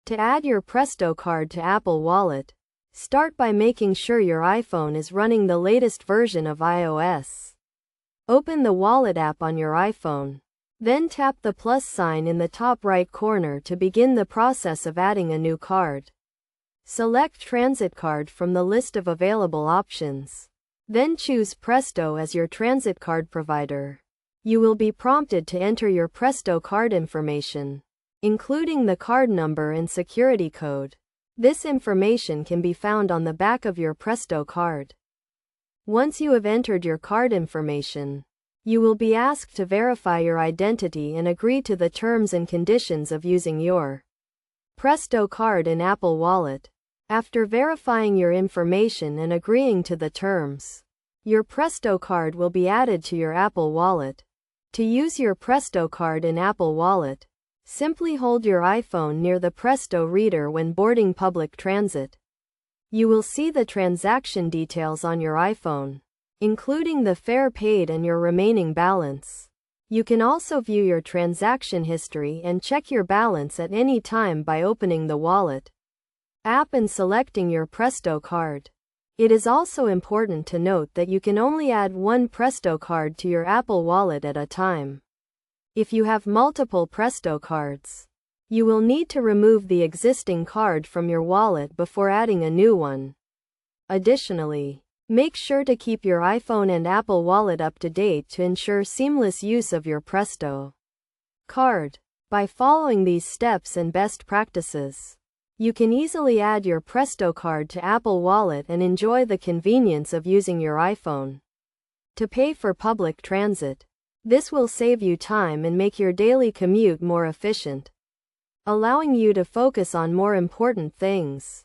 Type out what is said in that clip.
To add your Presto card to Apple Wallet, start by making sure your iPhone is running the latest version of iOS. Open the Wallet app on your iPhone. Then tap the plus sign in the top right corner to begin the process of adding a new card. Select Transit Card from the list of available options. Then choose Presto as your transit card provider. You will be prompted to enter your Presto card information, including the card number and security code. This information can be found on the back of your Presto card. Once you have entered your card information, you will be asked to verify your identity and agree to the terms and conditions of using your Presto card in Apple Wallet. After verifying your information and agreeing to the terms, your Presto card will be added to your Apple Wallet. To use your Presto card in Apple Wallet, simply hold your iPhone near the Presto reader when boarding public transit. You will see the transaction details on your iPhone, including the fare paid and your remaining balance. You can also view your transaction history and check your balance at any time by opening the Wallet app and selecting your Presto card. It is also important to note that you can only add one Presto card to your Apple Wallet at a time. If you have multiple Presto cards, you will need to remove the existing card from your wallet before adding a new one. Additionally, make sure to keep your iPhone and Apple Wallet up to date to ensure seamless use of your Presto card. By following these steps and best practices, you can easily add your Presto card to Apple Wallet and enjoy the convenience of using your iPhone to pay for public transit. This will save you time and make your daily commute more efficient, allowing you to focus on more important things.